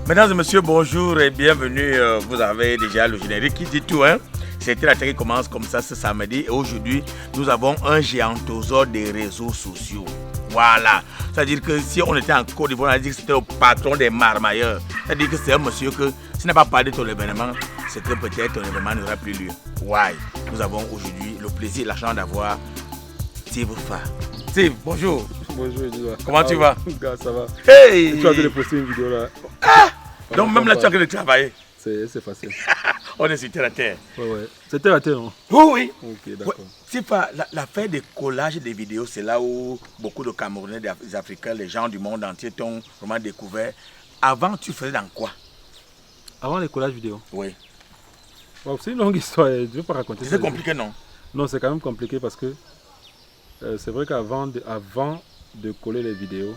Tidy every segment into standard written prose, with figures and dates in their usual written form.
Mesdames et messieurs, bonjour et bienvenue. Vous avez déjà le générique qui dit tout, hein. C'était la télé qui commence comme ça ce samedi et aujourd'hui, nous avons un géantosaure des réseaux sociaux. Voilà. C'est-à-dire que si on était en Côte d'Ivoire, on a dit que c'était le patron des marmailleurs. C'est-à-dire que c'est un monsieur que, s'il n'a pas parlé de ton événement, c'est que peut-être ton événement n'aura plus lieu. Ouais. Nous avons aujourd'hui le plaisir et la chance d'avoir Steve Fa. Steve, bonjour. Bonjour, Edouard. Comment tu vas? Gars, ça va. Hey! Tu as de poster une vidéo là. Ah! Donc même là, tu as que de travailler. C'est facile. On est sur terre à terre. Ouais. C'était la terre, non? Oui. Ok, d'accord. Ouais. C'est pas l'affaire des collages des vidéos, c'est là où beaucoup de Camerounais, des Africains, les gens du monde entier t'ont vraiment découvert. Avant, tu faisais dans quoi? Avant les collages vidéo? Oui. Wow, c'est une longue histoire, je ne vais pas raconter ça. C'est compliqué, non? Non, c'est quand même compliqué parce que c'est vrai qu'avant de coller les vidéos,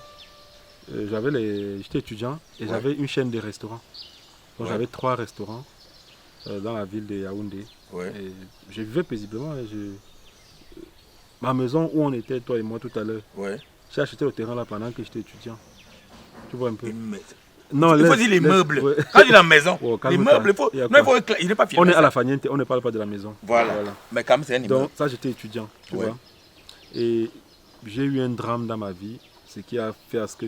j'étais étudiant et j'avais une chaîne de restaurants. Donc j'avais 3 restaurants dans la ville de Yaoundé. Et je vivais paisiblement. Ma maison où on était, toi et moi tout à l'heure, j'ai acheté le terrain là pendant que j'étais étudiant. Tu vois un peu. Non, il faut dire les meubles. Quand tu dis la maison, les meubles, il n'est pas filmé. On est à la Faniente, on ne parle pas de la maison. Voilà. Mais quand même, c'est un immeuble. Donc ça, j'étais étudiant, tu vois. Et j'ai eu un drame dans ma vie, ce qui a fait à ce que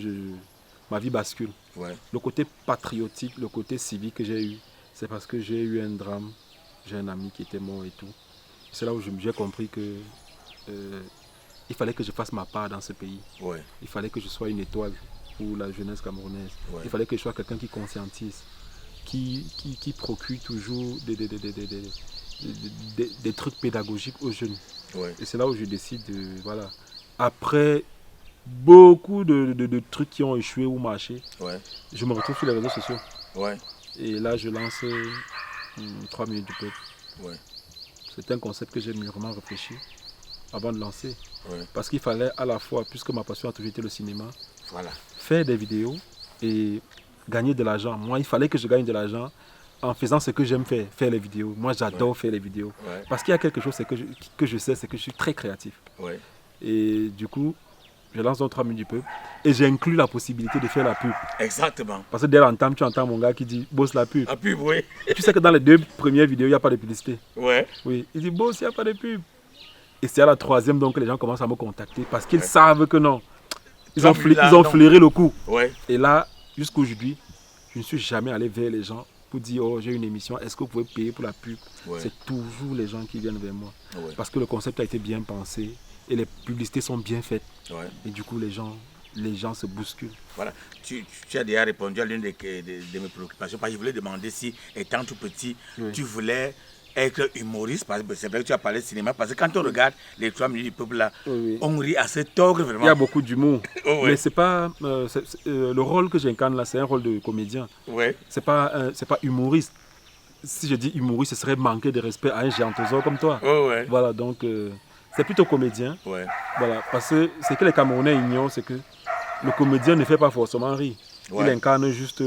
ma vie bascule. Le côté patriotique, le côté civique que j'ai eu, c'est parce que j'ai eu un drame. J'ai un ami qui était mort et tout. C'est là où j'ai compris que il fallait que je fasse ma part dans ce pays. Il fallait que je sois une étoile pour la jeunesse camerounaise. Il fallait que je sois quelqu'un qui conscientise, qui procure toujours des trucs pédagogiques aux jeunes. Et c'est là où je décide de... Voilà. Après beaucoup de trucs qui ont échoué ou marché, je me retrouve sur les réseaux sociaux. Et là, je lance 3 minutes du peuple. C'est un concept que j'ai mûrement réfléchi avant de lancer. Parce qu'il fallait à la fois, puisque ma passion a toujours été le cinéma, faire des vidéos et gagner de l'argent. Moi, il fallait que je gagne de l'argent en faisant ce que j'aime faire les vidéos. Moi, j'adore faire les vidéos. Parce qu'il y a quelque chose que je sais, c'est que je suis très créatif. Et du coup, je lance dans 3 minutes du peuple et j'inclus la possibilité de faire la pub. Exactement. Parce que dès l'entame, tu entends mon gars qui dit « Boss, la pub ». La pub, oui. Tu sais que dans les 2 premières vidéos, il n'y a pas de publicité. Oui. Il dit « Boss, il n'y a pas de pub ». Et c'est à la 3e donc que les gens commencent à me contacter parce qu'ils savent que non. Ils ont flairé le coup. Et là, jusqu'aujourd'hui, je ne suis jamais allé vers les gens pour dire « Oh, j'ai une émission, est-ce que vous pouvez payer pour la pub ?» C'est toujours les gens qui viennent vers moi. Parce que le concept a été bien pensé et les publicités sont bien faites. Et du coup, les gens se bousculent. Voilà. Tu as déjà répondu à l'une de mes préoccupations. Parce que je voulais demander si, étant tout petit, tu voulais être humoriste. Parce que c'est vrai que tu as parlé de cinéma. Parce que quand on regarde les 3 minutes du peuple là, on rit assez tordre vraiment. Il y a beaucoup d'humour. Mais c'est pas le rôle que j'incarne là, c'est un rôle de comédien. C'est pas humoriste. Si je dis humoriste, ce serait manquer de respect à un géantosaure comme toi. Voilà, donc c'est plutôt comédien. Voilà, parce que ce que les Camerounais ignorent, c'est que le comédien ne fait pas forcément rire. Il incarne juste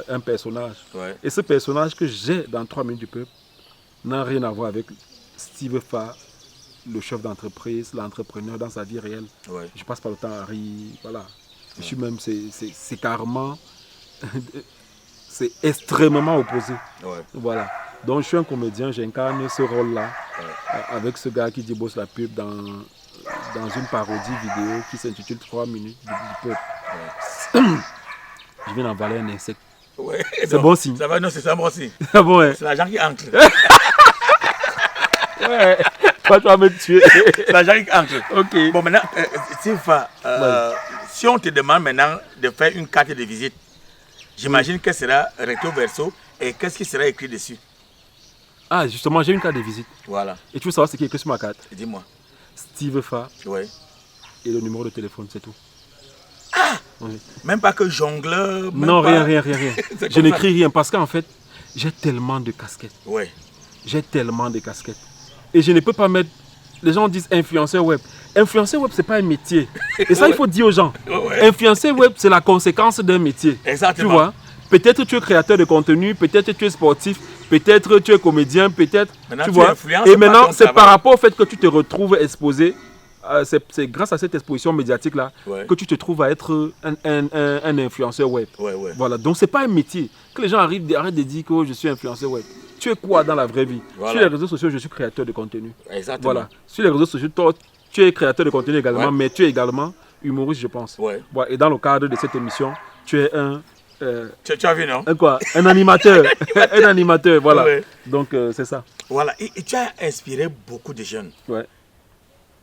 un personnage. Et ce personnage que j'ai dans 3 minutes du peuple n'a rien à voir avec Steve Fa, le chef d'entreprise, l'entrepreneur dans sa vie réelle. Je passe pas le temps à rire. Voilà. Je suis même, c'est carrément, c'est extrêmement opposé. Voilà. Donc je suis un comédien, j'incarne ce rôle-là avec ce gars qui dit bosse la pub dans une parodie vidéo qui s'intitule 3 minutes du peuple. Je viens d'envaler un insecte. C'est bon signe. Ça va, non, c'est un bon signe. C'est l'argent qui entre. Toi, tu vas me tuer. C'est l'argent qui entre. Ok. Bon, maintenant, si on te demande maintenant de faire une carte de visite, j'imagine que ce sera recto verso et qu'est-ce qui sera écrit dessus? Ah, justement, j'ai une carte de visite. Voilà. Et tu veux savoir ce qui est écrit sur ma carte? Dis-moi. Steve Fa. Et le numéro de téléphone, c'est tout. Ah! Même pas que jongleur. Non, rien. Je n'écris rien parce qu'en fait, j'ai tellement de casquettes. J'ai tellement de casquettes. Et je ne peux pas mettre... Les gens disent influenceur web. Influenceur web, ce n'est pas un métier. Et ça, il faut dire aux gens. Influenceur web, c'est la conséquence d'un métier. Exactement. Tu vois? Peut-être tu es créateur de contenu, peut-être tu es sportif, peut-être tu es comédien, peut-être, maintenant, tu vois. Et maintenant, c'est par rapport au fait que tu te retrouves exposé, c'est grâce à cette exposition médiatique-là que tu te trouves à être un influenceur web. Voilà, donc c'est pas un métier. Que les gens arrêtent de dire que je suis influenceur web. Tu es quoi dans la vraie vie? Sur les réseaux sociaux, je suis créateur de contenu. Exactement. Voilà. Sur les réseaux sociaux, toi, tu es créateur de contenu également, mais tu es également humoriste, je pense. Et dans le cadre de cette émission, tu es un... tu as vu, non? Un animateur. Un animateur, voilà. Donc, c'est ça. Voilà. Et tu as inspiré beaucoup de jeunes.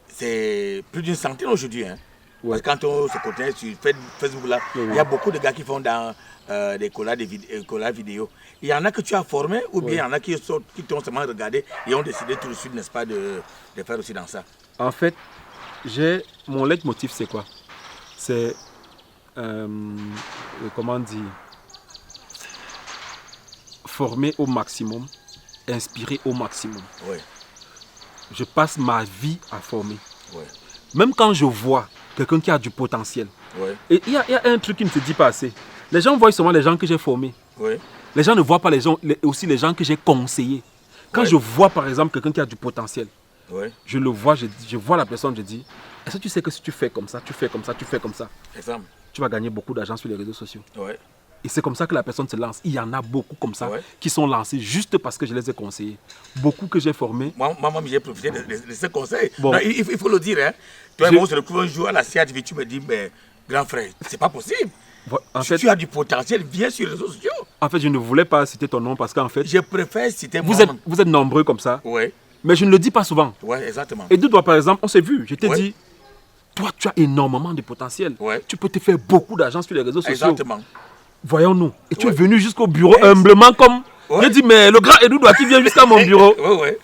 C'est plus d'une centaine aujourd'hui. Hein. Parce que quand on se connaît sur Facebook, là, il y a beaucoup de gars qui font dans des collages vidéo. Il y en a que tu as formé ou bien il y en a qui t'ont seulement regardé et ont décidé tout de suite, n'est-ce pas, de faire aussi dans ça. En fait, mon leitmotiv, c'est quoi? C'est, comment dire, former au maximum, inspirer au maximum. Je passe ma vie à former. Même quand je vois quelqu'un qui a du potentiel. Et il y a un truc qui ne se dit pas assez. Les gens voient seulement les gens que j'ai formés. Les gens ne voient pas aussi les gens que j'ai conseillés. Quand je vois par exemple quelqu'un qui a du potentiel, je le vois, je vois la personne, je dis, est-ce que tu sais que si tu fais comme ça, tu fais comme ça, tu fais comme ça, tu vas gagner beaucoup d'argent sur les réseaux sociaux. Et c'est comme ça que la personne se lance. Il y en a beaucoup comme ça qui sont lancés juste parce que je les ai conseillés. Beaucoup que j'ai formés. Moi, j'ai profité de ces conseils. Bon. Non, il faut le dire. Hein. Toi et moi, on se retrouve un jour à la CHV, tu me dis, mais grand frère, c'est pas possible. Si tu as du potentiel, viens sur les réseaux sociaux. En fait, je ne voulais pas citer ton nom parce qu'en fait... Je préfère citer vous êtes nombreux comme ça. Mais je ne le dis pas souvent. Exactement. Et toi, par exemple, on s'est vu. Je t'ai dit, toi, tu as énormément de potentiel. Tu peux te faire beaucoup d'argent sur les réseaux sociaux. Exactement. Voyons-nous. Et tu es venu jusqu'au bureau humblement comme... J'ai dit, mais le grand Edouard qui vient jusqu'à mon bureau.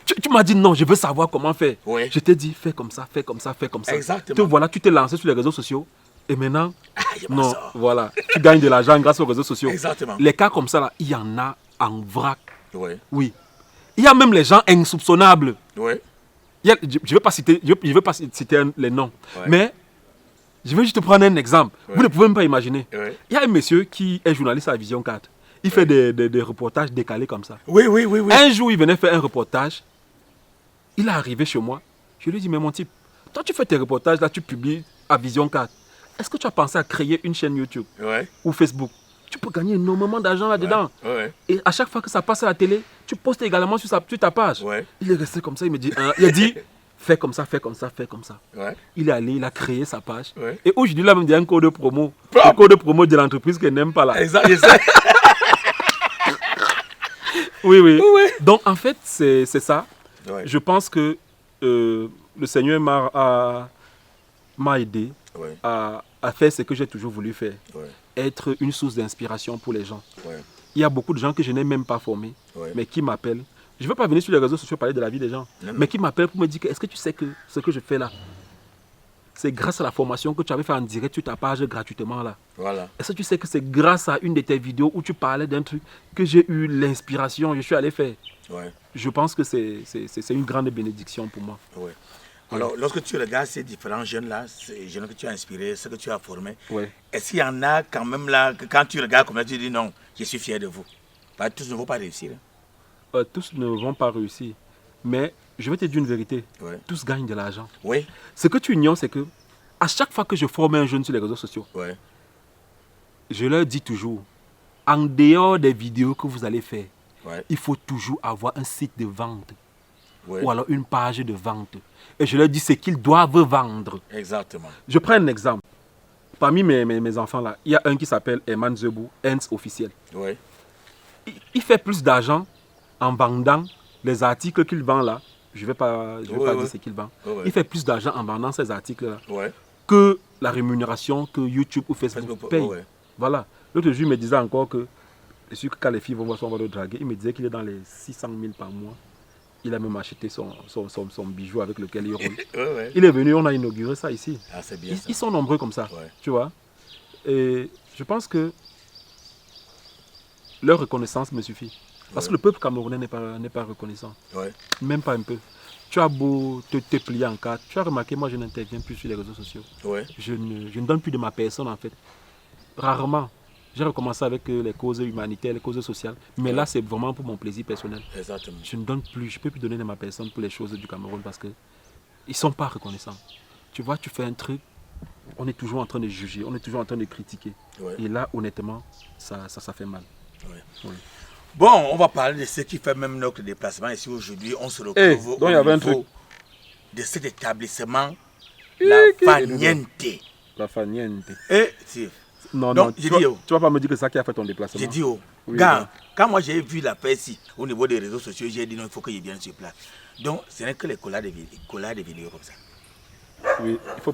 Tu m'as dit, non, je veux savoir comment faire. Je t'ai dit, fais comme ça, fais comme ça, fais comme ça. Exactement. Te voilà, tu t'es lancé sur les réseaux sociaux. Et maintenant, non, voilà, tu gagnes de l'argent grâce aux réseaux sociaux. Exactement. Les cas comme ça, là, il y en a en vrac. Oui. Il y a même les gens insoupçonnables. Je ne vais pas citer, les noms. Mais je vais juste te prendre un exemple. Vous ne pouvez même pas imaginer. Il y a un monsieur qui est journaliste à Vision 4. Il fait des reportages décalés comme ça. Un jour, il venait faire un reportage. Il est arrivé chez moi. Je lui ai dit, mais mon type, toi tu fais tes reportages, là tu publies à Vision 4. Est-ce que tu as pensé à créer une chaîne YouTube ou Facebook? Tu peux gagner énormément d'argent là-dedans. Et à chaque fois que ça passe à la télé, tu postes également sur ta page. Il est resté comme ça, il me dit, il a dit, fais comme ça, fais comme ça, fais comme ça. Il est allé, il a créé sa page. Et aujourd'hui, il a même dit un code de promo. Un code de promo de l'entreprise qu'il n'aime pas là. Exact. Oui. Donc en fait, c'est ça. Je pense que le Seigneur m'a aidé à faire ce que j'ai toujours voulu faire. Être une source d'inspiration pour les gens. Il y a beaucoup de gens que je n'ai même pas formés, mais qui m'appellent. Je ne veux pas venir sur les réseaux sociaux parler de la vie des gens, mais qui m'appellent pour me dire est-ce que tu sais que ce que je fais là, c'est grâce à la formation que tu avais fait en direct sur ta page gratuitement là. Est-ce que tu sais que c'est grâce à une de tes vidéos où tu parlais d'un truc que j'ai eu l'inspiration, je suis allé faire. Je pense que c'est une grande bénédiction pour moi. Alors, lorsque tu regardes ces différents jeunes-là, ces jeunes que tu as inspirés, ceux que tu as formés, est-ce qu'il y en a quand même là, que quand tu regardes comme ça, tu dis non, je suis fier de vous? Tous ne vont pas réussir. Tous ne vont pas réussir. Mais je vais te dire une vérité, tous gagnent de l'argent. Ce que tu ignores, c'est que à chaque fois que je forme un jeune sur les réseaux sociaux, je leur dis toujours, en dehors des vidéos que vous allez faire, il faut toujours avoir un site de vente. Ou alors une page de vente. Et je leur dis ce qu'ils doivent vendre. Exactement. Je prends un exemple. Parmi mes enfants là, il y a un qui s'appelle Eman Zebou, Ends officiel. Il fait plus d'argent en vendant les articles qu'il vend là. Je ne vais pas dire ce qu'il vend. Il fait plus d'argent en vendant ces articles là que la rémunération que YouTube ou Facebook paye. Voilà. L'autre jour, il me disait encore que, quand les filles vont voir son le draguer, il me disait qu'il est dans les 600 000 par mois. Il a même acheté son bijou avec lequel il roule. Il est venu, on a inauguré ça ici. C'est bien, ils sont nombreux comme ça, tu vois. Et je pense que leur reconnaissance me suffit. Parce que le peuple camerounais n'est pas reconnaissant. Même pas un peu. Tu as beau te plier en quatre. Tu as remarqué, moi je n'interviens plus sur les réseaux sociaux. Je ne donne plus de ma personne en fait. Rarement. J'ai recommencé avec les causes humanitaires, les causes sociales. Mais là, c'est vraiment pour mon plaisir personnel. Exactement. Je ne donne plus, je ne peux plus donner de ma personne pour les choses du Cameroun parce qu'ils ne sont pas reconnaissants. Tu vois, tu fais un truc, on est toujours en train de juger, on est toujours en train de critiquer. Ouais. Et là, honnêtement, ça fait mal. Ouais. Ouais. Bon, on va parler de ce qui fait même notre déplacement ici aujourd'hui. On se retrouve au niveau de cet établissement, la Faniente. La Faniente. Et si. Non, donc, tu ne vas pas me dire que c'est ça qui a fait ton déplacement. J'ai dit, quand moi j'ai vu la paix ici, au niveau des réseaux sociaux, j'ai dit non, il faut qu'il vienne sur place. Donc, ce n'est que les collages de vidéos comme ça. Oui, il ne faut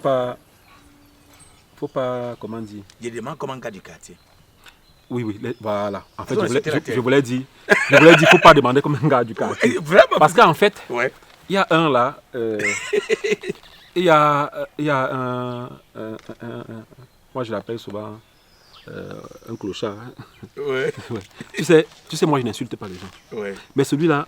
pas, comment dire. Je demande comme un gars du quartier. Oui, voilà. En fait, je voulais dire, il ne faut pas demander comme un gars du quartier. Vraiment. Parce qu'en fait, il y a un là, il y a un moi je l'appelle souvent un clochard. Ouais. Tu sais, moi je n'insulte pas les gens. Ouais. Mais celui-là,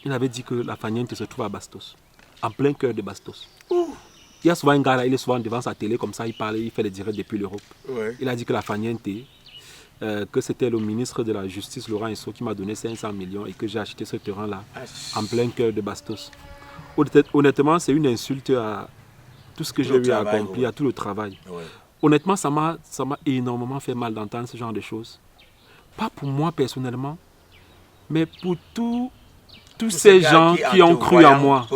il avait dit que la Faniente se trouve à Bastos, en plein cœur de Bastos. Il y a souvent un gars là, il est souvent devant sa télé comme ça, il parle, il fait des directs depuis l'Europe. Ouais. Il a dit que la Faniente, que c'était le ministre de la Justice, Laurent Esso, qui m'a donné 500 millions et que j'ai acheté ce terrain-là, en plein cœur de Bastos. Honnêtement, c'est une insulte à tout ce que j'ai eu à accomplir, à tout le travail. Ouais. Honnêtement, ça m'a énormément fait mal d'entendre ce genre de choses. Pas pour moi personnellement, mais pour tous ces gens qui ont cru en moi.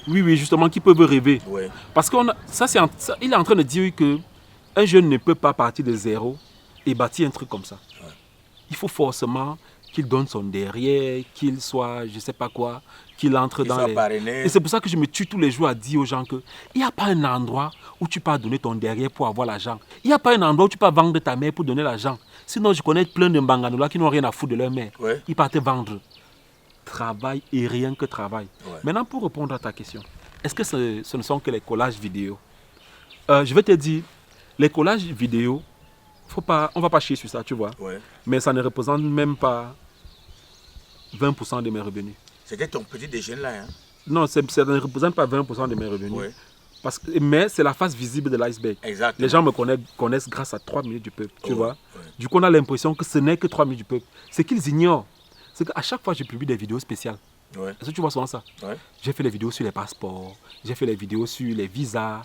Oui, justement, qui peuvent rêver. Ouais. Parce qu'il est en train de dire qu'un jeune ne peut pas partir de zéro et bâtir un truc comme ça. Ouais. Il faut forcément qu'il donne son derrière, qu'il soit, je ne sais pas quoi, qu'il entre dans les... Parrainé. Et c'est pour ça que je me tue tous les jours à dire aux gens qu'il n'y a pas un endroit où tu peux donner ton derrière pour avoir l'argent. Il n'y a pas un endroit où tu peux vendre ta mère pour donner l'argent. Sinon, je connais plein de Mbanganola qui n'ont rien à foutre de leur mère. Ouais. Ils partent vendre. Travail et rien que travail. Ouais. Maintenant, pour répondre à ta question, est-ce que ce ne sont que les collages vidéo? Je vais te dire, les collages vidéo, on ne va pas chier sur ça, tu vois. Ouais. Mais ça ne représente même pas 20% de mes revenus. C'était ton petit déjeuner là, hein? Non, ça ne représente pas 20% de mes revenus. Ouais. Mais c'est la face visible de l'iceberg. Les gens me connaissent grâce à 3 minutes du peuple, tu vois. Ouais. Du coup, on a l'impression que ce n'est que 3 minutes du peuple. Ce qu'ils ignorent, c'est qu'à chaque fois, je publie des vidéos spéciales. Ouais. Est-ce que tu vois souvent ça? Ouais. J'ai fait les vidéos sur les passeports, j'ai fait les vidéos sur les visas,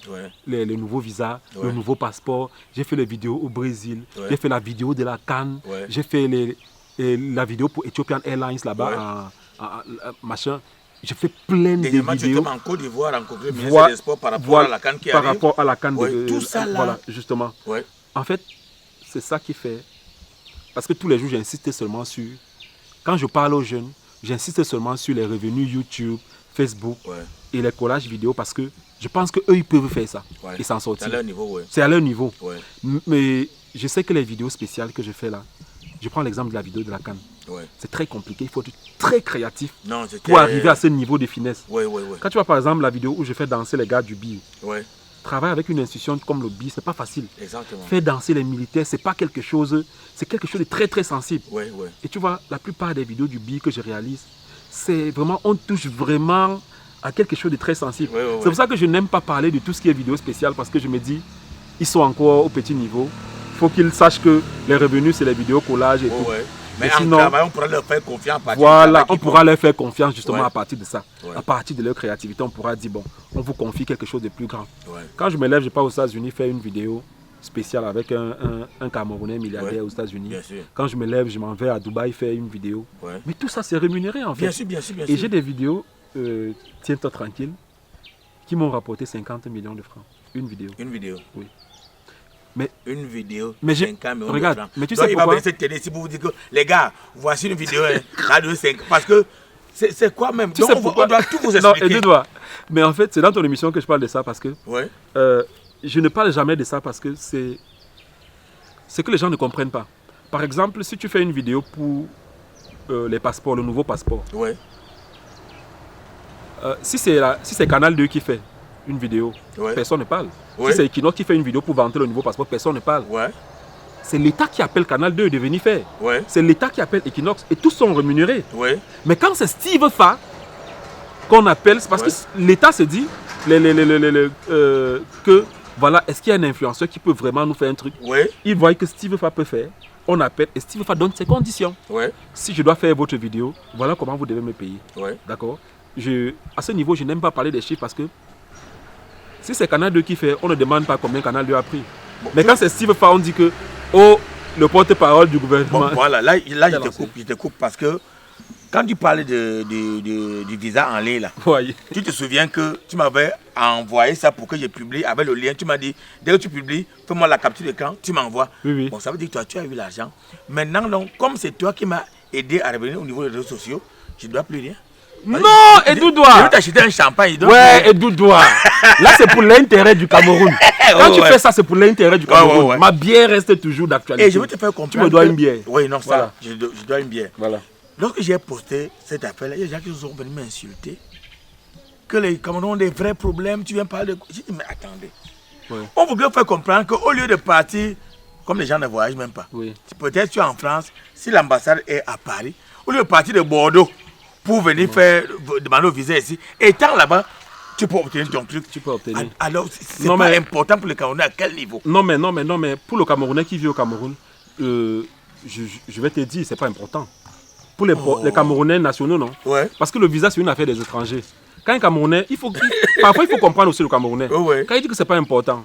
les nouveaux visas, le nouveau passeport. J'ai fait les vidéos au Brésil, j'ai fait la vidéo de la CAN, j'ai fait la vidéo pour Ethiopian Airlines là-bas, machin. J'ai fait plein de vidéos. En Côte d'Ivoire, rencontré le ministre des Sports par rapport à la CAN qui arrive. Par rapport à la CAN. Tout ça là. Voilà, justement. Ouais. En fait, c'est ça qui fait... Parce que tous les jours, j'insiste seulement sur... Quand je parle aux jeunes, j'insiste seulement sur les revenus YouTube, Facebook et les collages vidéo parce que je pense qu'eux, ils peuvent faire ça et s'en sortir. C'est à leur niveau, C'est à leur niveau. Ouais. Mais je sais que les vidéos spéciales que je fais là, je prends l'exemple de la vidéo de la CAN. Ouais. C'est très compliqué, il faut être très créatif pour arriver à ce niveau de finesse. Quand tu vois par exemple la vidéo où je fais danser les gars du BI, travailler avec une institution comme le BI, c'est pas facile. Exactement. Faire danser les militaires, c'est pas quelque chose, c'est quelque chose de très très sensible. Et tu vois, la plupart des vidéos du BI que je réalise, c'est vraiment, on touche vraiment à quelque chose de très sensible. C'est pour ça que je n'aime pas parler de tout ce qui est vidéo spéciale parce que je me dis, ils sont encore au petit niveau. Il faut qu'ils sachent que les revenus, c'est les vidéos collages et tout. Mais sinon, on pourra leur faire confiance à partir on pourra leur faire confiance justement à partir de ça. À partir de leur créativité, on pourra dire, bon, on vous confie quelque chose de plus grand. Quand je me lève, je pars aux États-Unis faire une vidéo spéciale avec un Camerounais milliardaire aux États-Unis. Quand je me lève, je m'en vais à Dubaï faire une vidéo. Mais tout ça, c'est rémunéré en fait. Bien sûr. Et j'ai des vidéos, tiens-toi tranquille, qui m'ont rapporté 50 millions de francs. Une vidéo. Une vidéo? Oui. Mais une vidéo, regarde, mais tu sais pourquoi? Il va cette télé si vous dites que les gars, voici une vidéo radio 5 parce que c'est quoi même? Donc on doit tout vous expliquer. Non, mais en fait, c'est dans ton émission que je parle de ça parce que je ne parle jamais de ça parce que c'est que les gens ne comprennent pas. Par exemple, si tu fais une vidéo pour les passeports, le nouveau passeport, si c'est Canal 2 qui fait une vidéo, personne ne parle. Si c'est Equinox qui fait une vidéo pour vanter le nouveau passeport, personne ne parle. C'est l'État qui appelle Canal 2 de venir faire. C'est l'État qui appelle Equinox et tous sont rémunérés. Mais quand c'est Steve Fa qu'on appelle, c'est parce que l'État se dit que voilà, est-ce qu'il y a un influenceur qui peut vraiment nous faire un truc? Ils voient que Steve Fa peut faire. on appelle et Steve Fa donne ses conditions. Ouais. Si je dois faire votre vidéo, voilà comment vous devez me payer. Ouais. D'accord. À ce niveau, je n'aime pas parler des chiffres parce que si c'est Canal 2 qui fait, on ne demande pas combien Canal 2 a pris. Bon, mais quand c'est Steve Fa, on dit que le porte-parole du gouvernement. Bon, voilà, là je te coupe parce que quand tu parlais du visa en ligne, là, ouais. Tu te souviens que tu m'avais envoyé ça pour que je publie avec le lien. Tu m'as dit, dès que tu publies, fais-moi la capture d'écran, tu m'envoies. Oui. Bon, ça veut dire que toi, tu as eu l'argent. Maintenant, donc, comme c'est toi qui m'as aidé à revenir au niveau des réseaux sociaux, je ne dois plus rien. Non, Edou doit. Je vais t'acheter un champagne. Ouais, Edou doit. Là, c'est pour l'intérêt du Cameroun. Quand tu fais ça, c'est pour l'intérêt du Cameroun. Ma bière reste toujours d'actualité. Et je veux te faire comprendre. Tu me dois une bière. Oui, non, voilà. Ça, je dois une bière. Voilà. Lorsque j'ai posté cette affaire-là, il y a des gens qui sont venus m'insulter. Que les Camerounais ont des vrais problèmes, tu viens parler de... J'ai dit, mais attendez. Ouais. On voudrait faire comprendre qu'au lieu de partir, comme les gens ne voyagent même pas, peut-être tu es en France, si l'ambassade est à Paris, au lieu de partir de Bordeaux pour venir demander au visa ici, étant là-bas, tu peux obtenir ton truc. Tu peux obtenir. Alors, c'est pas important pour les Camerounais à quel niveau? Non, mais pour le Camerounais qui vit au Cameroun, je vais te dire, c'est pas important. Pour les Camerounais nationaux, non. Ouais. Parce que le visa, c'est une affaire des étrangers. Quand un Camerounais, parfois il faut comprendre aussi le Camerounais. Ouais. Quand il dit que c'est pas important,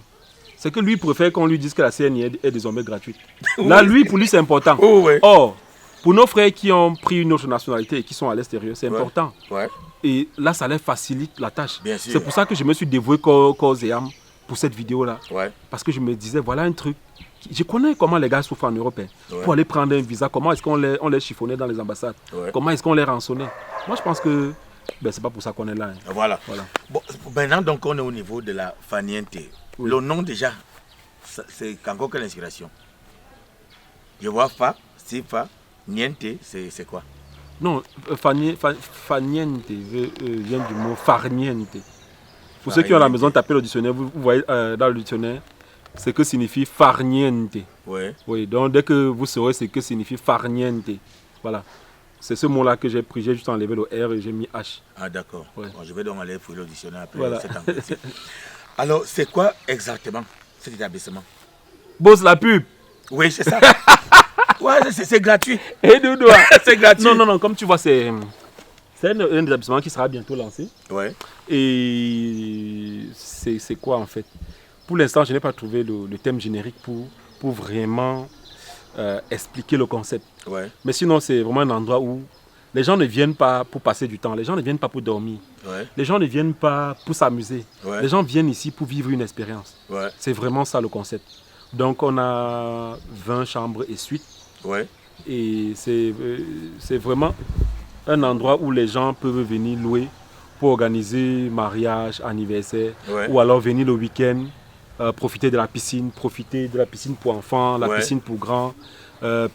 c'est que lui préfère qu'on lui dise que la CNI est désormais gratuite. Là, pour lui, c'est important. Ouais. Or, pour nos frères qui ont pris une autre nationalité et qui sont à l'extérieur, c'est important. Ouais. Et là, ça leur facilite la tâche. C'est pour ça que je me suis dévoué corps et âme pour cette vidéo-là. Ouais. Parce que je me disais, voilà un truc. Je connais comment les gars souffrent en Europe. Pour aller prendre un visa, comment est-ce qu'on les chiffonnait dans les ambassades. Comment est-ce qu'on les rançonnait. Moi, je pense que c'est pas pour ça qu'on est là. Voilà. Bon, maintenant, donc, on est au niveau de la Faniente. Le nom, déjà, c'est encore que l'inspiration. Je vois Fa, Sifa, Niente, c'est quoi? Non, Faniente vient du mot farniente. Pour ceux qui ont à la maison, tapez le dictionnaire, vous voyez dans le dictionnaire, c'est que signifie farniente. Oui, donc dès que vous saurez ce que signifie farniente, voilà. C'est ce mot-là que j'ai pris, j'ai juste enlevé le R et j'ai mis H. Ah d'accord. Bon, je vais donc aller fouiller le dictionnaire après cet entretien. Alors, c'est quoi exactement cet établissement? Bosse la pub. Oui, c'est ça. Ouais, c'est gratuit. Et Doudou. C'est gratuit. Non, comme tu vois, c'est un établissement qui sera bientôt lancé. Ouais. Et c'est quoi en fait? Pour l'instant, je n'ai pas trouvé le thème générique pour vraiment expliquer le concept. Ouais. Mais sinon, c'est vraiment un endroit où les gens ne viennent pas pour passer du temps, les gens ne viennent pas pour dormir, les gens ne viennent pas pour s'amuser. Les gens viennent ici pour vivre une expérience. C'est vraiment ça le concept. Donc, on a 20 chambres et suites. Et c'est vraiment un endroit où les gens peuvent venir louer pour organiser mariage, anniversaire, ou alors venir le week-end. Profiter de la piscine pour enfants, la piscine pour grands,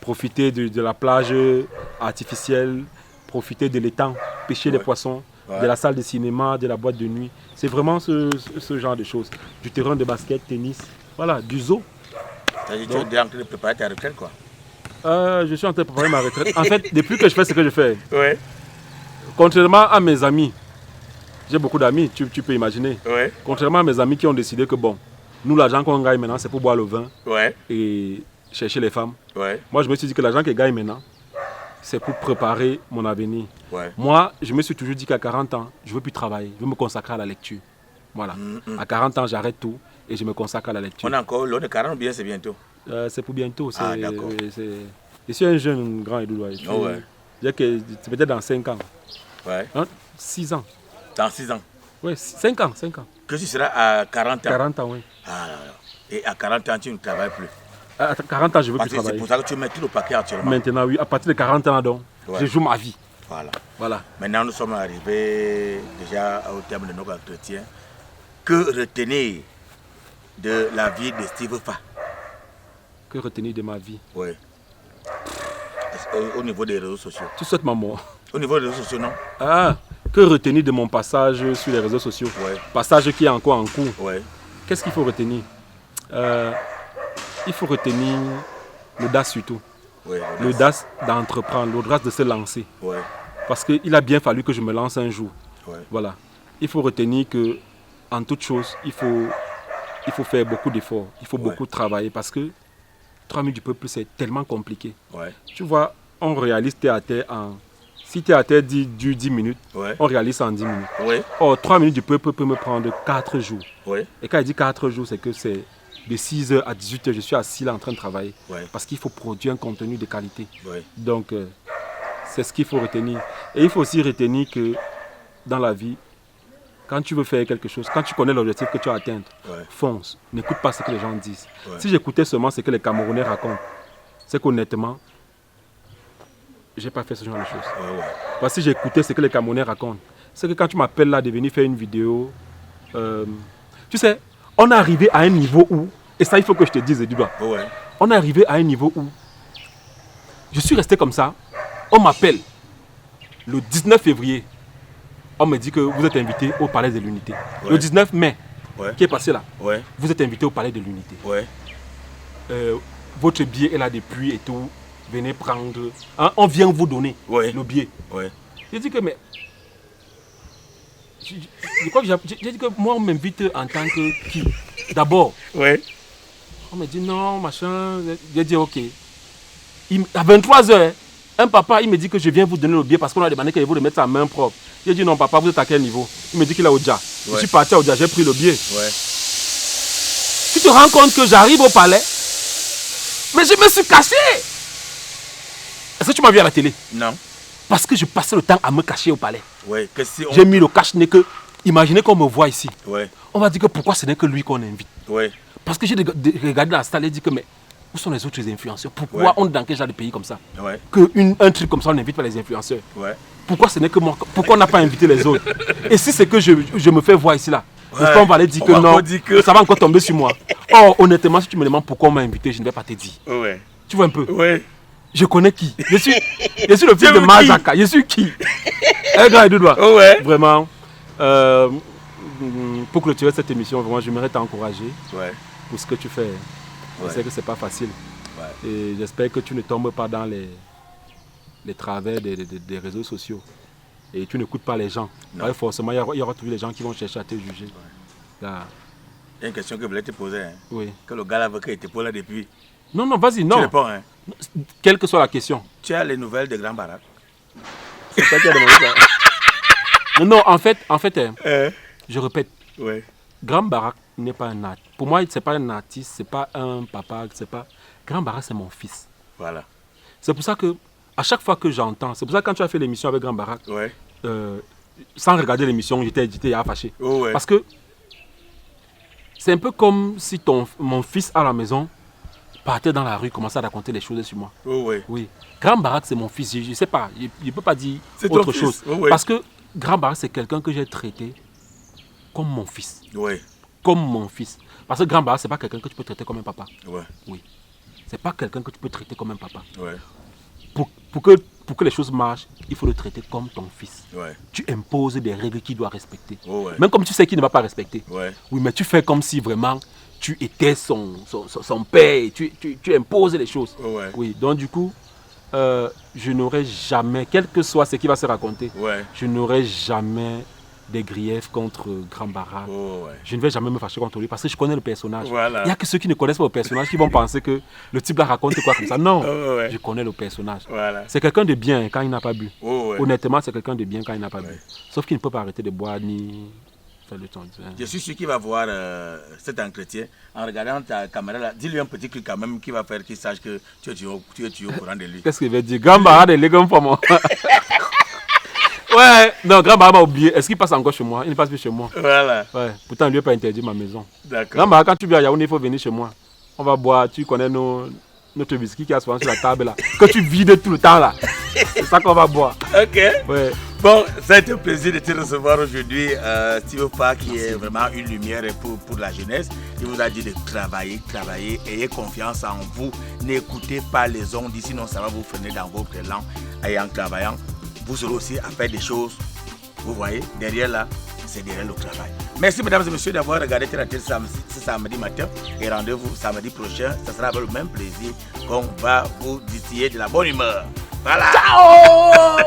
profiter de la plage artificielle, profiter de l'étang, pêcher des poissons, de la salle de cinéma, de la boîte de nuit. C'est vraiment ce genre de choses. Du terrain de basket, tennis, voilà, du zoo. Tu es en train de préparer ta retraite, quoi? Je suis en train de préparer ma retraite. En fait, depuis que je fais ce que je fais, contrairement à mes amis, j'ai beaucoup d'amis, tu peux imaginer. Contrairement à mes amis qui ont décidé que bon, nous, l'argent qu'on gagne maintenant, c'est pour boire le vin et chercher les femmes. Moi, je me suis dit que l'argent que je gagne maintenant, c'est pour préparer mon avenir. Moi, je me suis toujours dit qu'à 40 ans, je ne veux plus travailler, je veux me consacrer à la lecture. Voilà. À 40 ans, j'arrête tout et je me consacre à la lecture. On a encore l'heure de 40 ou bien c'est bientôt? C'est pour bientôt. Ah, d'accord. Je suis un jeune grand Edouard. C'est peut-être dans 5 ans. 6 ans. Dans 6 ans? Oui, 5 ans. Que tu seras à 40 ans? 40 ans, oui. Ah, et à 40 ans, tu ne travailles plus? À 40 ans, je ne veux plus travailler. C'est pour ça que tu mets tout le paquet actuellement? Maintenant, oui. À partir de 40 ans, donc, je joue ma vie. Voilà. Maintenant, nous sommes arrivés déjà au terme de notre entretien. Que retenir de la vie de Steve Fa? Que retenir de ma vie? Oui. Au niveau des réseaux sociaux. Tu souhaites ma mort? Au niveau des réseaux sociaux, non? Ah, que retenir de mon passage sur les réseaux sociaux? Passage qui est encore en cours. Qu'est-ce qu'il faut retenir? Il faut retenir l'audace surtout. L'audace d'entreprendre, l'audace de se lancer. Parce qu'il a bien fallu que je me lance un jour. Voilà. Il faut retenir que, en toute chose, il faut faire beaucoup d'efforts. Il faut beaucoup travailler parce que 3 minutes du peuple, c'est tellement compliqué. Ouais. Tu vois, on réalise terre à terre en... Si terre à terre dure 10 minutes, on réalise ça en 10 minutes. Ouais. Or, 3 minutes du peuple peut me prendre 4 jours. Ouais. Et quand il dit 4 jours, c'est que c'est de 6h à 18h, je suis assis là en train de travailler. Ouais. Parce qu'il faut produire un contenu de qualité. Ouais. Donc, c'est ce qu'il faut retenir. Et il faut aussi retenir que dans la vie, quand tu veux faire quelque chose, quand tu connais l'objectif que tu as atteint, fonce. N'écoute pas ce que les gens disent. Ouais. Si j'écoutais seulement ce que les Camerounais racontent, c'est qu'honnêtement, je n'ai pas fait ce genre de choses. Ouais. Parce que si j'écoutais ce que les Camerounais racontent, c'est que quand tu m'appelles là de venir faire une vidéo, tu sais, on est arrivé à un niveau où, et ça il faut que je te dise du doigt, on est arrivé à un niveau où je suis resté comme ça, on m'appelle le 19 février. On me dit que vous êtes invité au Palais de l'Unité. Ouais. Le 19 mai, qui est passé là, vous êtes invité au Palais de l'Unité. Ouais. Votre billet est là depuis et tout. Venez prendre. Hein, on vient vous donner le billet. Ouais. J'ai dit que, mais. Je crois que j'ai dit que moi, on m'invite en tant que qui. D'abord. On me dit non, machin. J'ai dit ok. À 23h, un papa, il me dit que je viens vous donner le billet parce qu'on a demandé qu'il faut le mettre sa main propre. J'ai dit non papa, vous êtes à quel niveau? Il me dit qu'il est au Dja. Je suis parti au Dja, j'ai pris le billet. Tu te rends compte que j'arrive au palais, mais je me suis caché. Est-ce que tu m'as vu à la télé? Non. Parce que je passais le temps à me cacher au palais. J'ai mis le cache-nez que, imaginez qu'on me voit ici. On va dire que pourquoi ce n'est que lui qu'on invite. Parce que j'ai regardé la salle et dit que mais où sont les autres influenceurs? Pourquoi on est dans quel genre de pays comme ça? Un truc comme ça, on n'invite pas les influenceurs. Pourquoi ce n'est que moi? Pourquoi on n'a pas invité les autres? Et si c'est que je me fais voir ici là, on va aller dire que non, ça va encore tomber sur moi. Or, honnêtement, si tu me demandes pourquoi on m'a invité, je ne vais pas te dire. Tu vois un peu? Je connais qui? Je suis le fils de Mazaka. Je suis qui? Un gars et deux doigts. Vraiment, pour clôturer cette émission, vraiment, j'aimerais t'encourager pour ce que tu fais. Je sais que ce n'est pas facile. Et j'espère que tu ne tombes pas dans les travers des réseaux sociaux. Et tu n'écoutes pas les gens. Forcément, il y aura toujours les gens qui vont chercher à te juger. Il y a une question que je voulais te poser. Que le gars l'avocat était pour là depuis. Non, vas-y, non. Tu réponds, hein? Quelle que soit la question. Tu as les nouvelles de Grand Barak? C'est pas qui a demandé ça. Non, en fait, je répète. Grand Barak n'est pas un artiste. Pour moi, ce n'est pas un artiste, ce n'est pas un papa, c'est pas... Grand Barak, c'est mon fils. Voilà. C'est pour ça que, à chaque fois que j'entends, c'est pour ça que quand tu as fait l'émission avec Grand Barak, sans regarder l'émission, j'étais fâché. Parce que c'est un peu comme si mon fils à la maison partait dans la rue, commençait à raconter des choses sur moi. Oui. Grand Barak, c'est mon fils. Je ne sais pas, je ne peux pas dire autre chose. Parce que Grand Barak, c'est quelqu'un que j'ai traité comme mon fils. Comme mon fils. Parce que Grand Barak, ce n'est pas quelqu'un que tu peux traiter comme un papa. Oui. Ce n'est pas quelqu'un que tu peux traiter comme un papa. Pour que les choses marchent, il faut le traiter comme ton fils. Tu imposes des règles qu'il doit respecter. Même comme tu sais qu'il ne va pas respecter. Oui, mais tu fais comme si vraiment tu étais son père. Tu imposes les choses. Oui, donc du coup, je n'aurai jamais, quel que soit ce qui va se raconter, je n'aurai jamais des griefs contre Grand Barak. Je ne vais jamais me fâcher contre lui parce que je connais le personnage. Il n'y a que ceux qui ne connaissent pas le personnage qui vont penser que le type là raconte quoi comme ça. Non, je connais le personnage. C'est quelqu'un de bien quand il n'a pas bu. Honnêtement, c'est quelqu'un de bien quand il n'a pas bu. Sauf qu'il ne peut pas arrêter de boire ni faire le temps. Je suis sûr qu'il va voir cet entretien en regardant ta caméra là. Dis-lui un petit truc quand même qui va faire qu'il sache que tu es au courant de lui. Qu'est-ce qu'il veut dire? Grand Barak est légumes pour moi. Non, Grand Barak m'a oublié. Est-ce qu'il passe encore chez moi? Il ne passe plus chez moi. Voilà. Pourtant, il lui n'a pas interdit ma maison. D'accord. Grand Barak, quand tu viens à Yaoundé, il faut venir chez moi. On va boire. Tu connais notre whisky qui est souvent sur la table là. Que tu vides tout le temps là. C'est ça qu'on va boire. Ok. Bon, ça a été un plaisir de te recevoir aujourd'hui. Steve Park, qui est vraiment une lumière pour la jeunesse. Il vous a dit de travailler. Ayez confiance en vous. N'écoutez pas les ondes. Sinon, ça va vous freiner dans votre élan. Et en travaillant, vous aurez aussi à faire des choses. Vous voyez, derrière là, c'est derrière le travail. Merci mesdames et messieurs d'avoir regardé Terre à Terre ce samedi matin. Et rendez-vous samedi prochain. Ça sera avec le même plaisir qu'on va vous distiller de la bonne humeur. Voilà. Ciao.